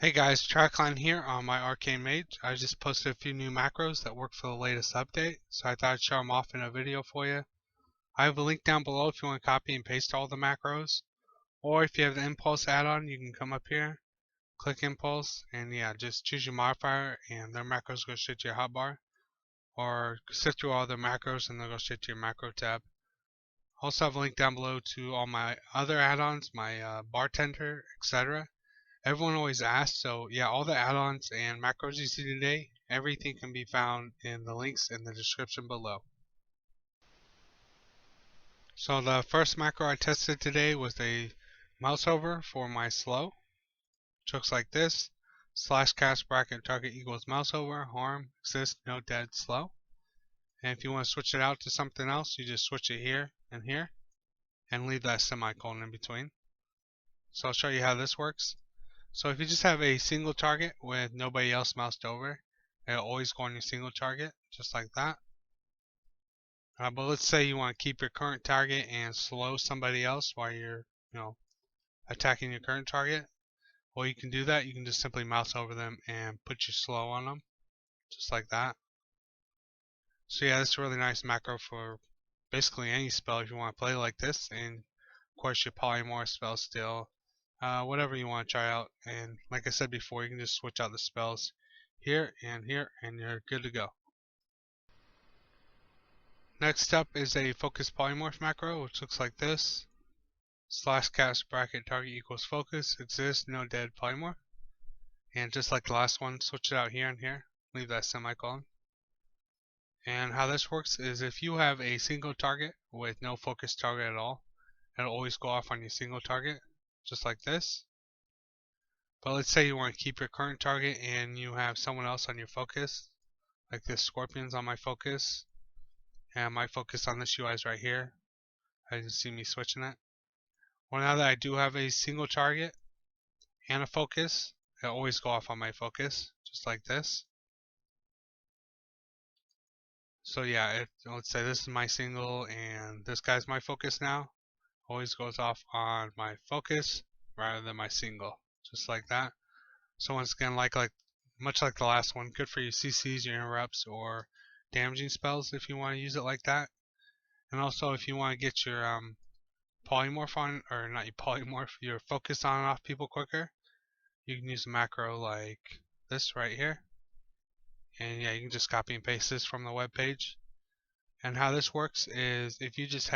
Hey guys, Tricline here on my Arcane Mage. I just posted a few new macros that work for the latest update, so I thought I'd show them off in a video for you. I have a link down below if you want to copy and paste all the macros, or if you have the Impulse add-on, you can come up here, click Impulse, and yeah, just choose your modifier, and their macros go straight to your hotbar, or sift through all the macros and they'll go straight to your macro tab. Also have a link down below to all my other add-ons, my Bartender, etc. Everyone always asks, so yeah, all the add-ons and macros you see today, everything can be found in the links in the description below. So the first macro I tested today was a Mouseover for my slow, which looks like this. /cast bracket target equals Mouseover, harm, exist, no dead, slow. And if you want to switch it out to something else, you just switch it here and here, and leave that semicolon in between. So I'll show you how this works. So if you just have a single target with nobody else moused over, it'll always go on your single target, just like that. But let's say you want to keep your current target and slow somebody else while you're, attacking your current target. Well, you can do that. You can just simply mouse over them and put your slow on them, just like that. So yeah, this is a really nice macro for basically any spell if you want to play like this. And of course your Polymorph, Spellsteal, whatever you want to try out. And like I said before, you can just switch out the spells here, and you're good to go. Next up is a focus polymorph macro, which looks like this. /cast bracket target equals focus, exists, no dead polymorph. And just like the last one, switch it out here and here, leave that semicolon. And how this works is if you have a single target with no focus target at all, it'll always go off on your single target, just like this. But let's say you want to keep your current target and you have someone else on your focus, like this scorpion's on my focus, and my focus on this UI is right here. As you can see me switching it. Well, now that I do have a single target and a focus, it'll always go off on my focus, just like this. So yeah, let's say this is my single and this guy's my focus now, always goes off on my focus rather than my single, just like that. So once again, much like the last one, good for your CCs, your interrupts, or damaging spells if you want to use it like that. And also if you want to get your polymorph on, or not your polymorph, your focus on and off people quicker, you can use a macro like this right here. And yeah, you can just copy and paste this from the web page. And how this works is if you just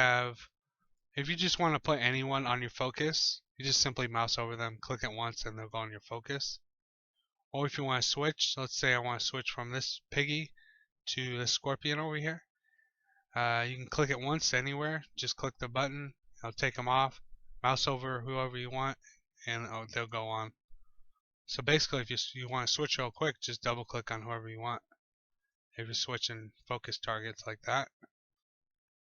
want to put anyone on your focus, you just simply mouse over them, click it once, and they'll go on your focus. Or if you want to switch, let's say I want to switch from this piggy to the scorpion over here. You can click it once anywhere, just click the button, it'll take them off, mouse over whoever you want, and they'll go on. So basically, if you want to switch real quick, just double click on whoever you want. If you're switching focus targets like that.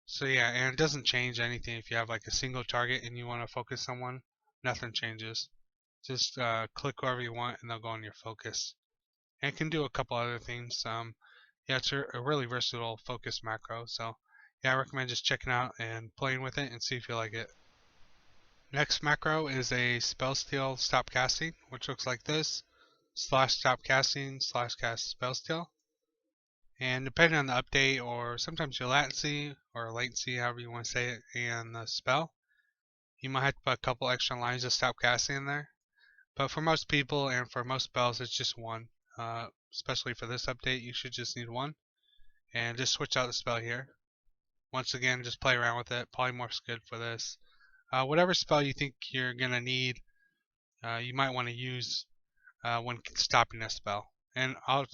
So yeah, and it doesn't change anything if you have like a single target and you want to focus someone, nothing changes. Just click whoever you want and they'll go on your focus. And it can do a couple other things. Yeah, it's a really versatile focus macro. So yeah, I recommend just checking out and playing with it and see if you like it. Next macro is a Spellsteal Stopcasting, which looks like this. /Stopcasting /cast Spellsteal. And depending on the update, or sometimes your latency, however you want to say it, and the spell, you might have to put a couple extra lines of stop casting in there. But for most people and for most spells, it's just one. Especially for this update, you should just need one. And just switch out the spell here. Once again, just play around with it. Polymorph's good for this. Whatever spell you think you're going to need, you might want to use when stopping a spell. And I'll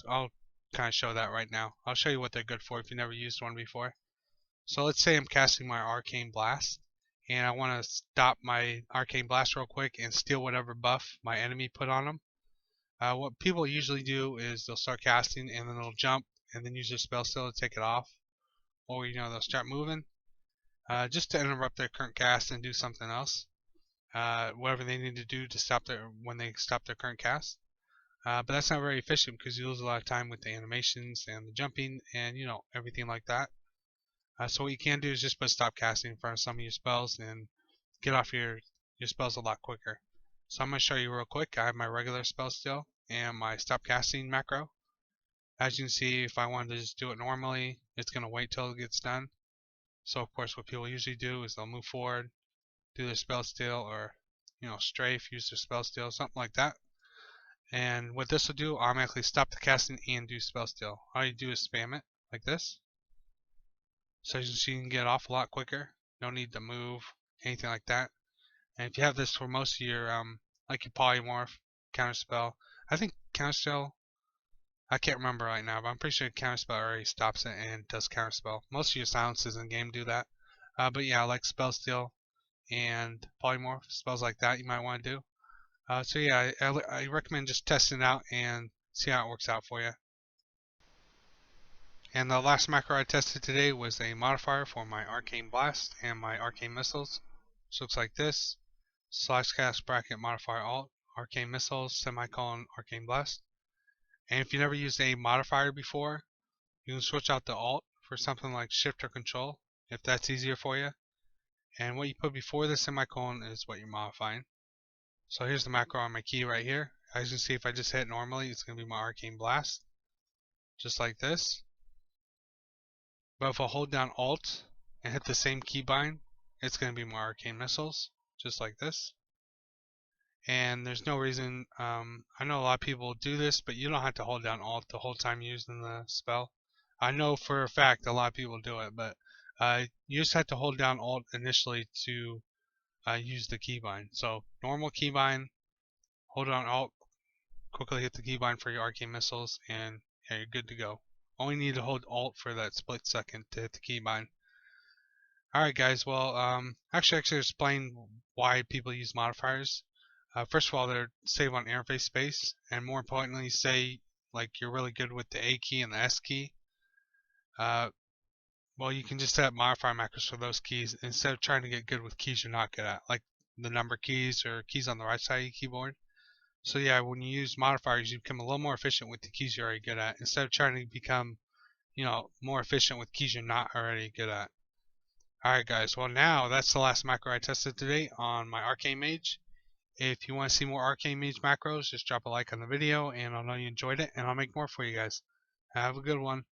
kind of show that right now. I'll show you what they're good for if you never used one before. So let's say I'm casting my Arcane Blast, and I want to stop my Arcane Blast real quick and steal whatever buff my enemy put on them. What people usually do is they'll start casting and then they'll jump and then use their Spellsteal to take it off. Or they'll start moving just to interrupt their current cast and do something else. Whatever they need to do to when they stop their current cast. But that's not very efficient because you lose a lot of time with the animations and the jumping and everything like that. So what you can do is just put stop casting in front of some of your spells and get off your spells a lot quicker. So I'm going to show you real quick. I have my regular Spellsteal and my Stopcasting macro. As you can see, if I wanted to just do it normally, it's going to wait till it gets done. So of course what people usually do is they'll move forward, do their Spellsteal, or strafe, use their Spellsteal, something like that. And what this will do, automatically stop the casting and do Spellsteal. All you do is spam it like this. So as you can see, you can get off a lot quicker. No need to move, anything like that. And if you have this for most of your, like your Polymorph, Counterspell, I think Counterspell, I can't remember right now, but I'm pretty sure Counterspell already stops it and does Counterspell. Most of your silences in game do that. But yeah, like Spellsteal and Polymorph, spells like that you might want to do. So yeah, I recommend just testing it out and see how it works out for you. And the last macro I tested today was a modifier for my Arcane Blast and my Arcane Missiles. So looks like this: /cast bracket modifier alt, Arcane Missiles, semicolon, Arcane Blast. And if you never used a modifier before, you can switch out the alt for something like shift or control, if that's easier for you. And what you put before the semicolon is what you're modifying. So here's the macro on my key right here. As you can see, if I just hit normally, it's going to be my Arcane Blast, just like this. But if I hold down Alt and hit the same keybind, it's going to be my Arcane Missiles, just like this. And there's no reason, I know a lot of people do this, but you don't have to hold down Alt the whole time using the spell. I know for a fact a lot of people do it, but you just have to hold down Alt initially to use the keybind. So normal keybind, hold down Alt, quickly hit the keybind for your Arcane Missiles, and yeah, you're good to go. Only need to hold Alt for that split second to hit the keybind. Alright guys, well, actually explain why people use modifiers. First of all, they're save on interface space, and more importantly, say like you're really good with the A key and the S key. Well, you can just set up modifier macros for those keys instead of trying to get good with keys you're not good at, like the number keys or keys on the right side of your keyboard. So yeah, when you use modifiers, you become a little more efficient with the keys you're already good at, instead of trying to become, more efficient with keys you're not already good at. Alright guys, well now that's the last macro I tested today on my Arcane Mage. If you want to see more Arcane Mage macros, just drop a like on the video and I'll know you enjoyed it, and I'll make more for you guys. Have a good one.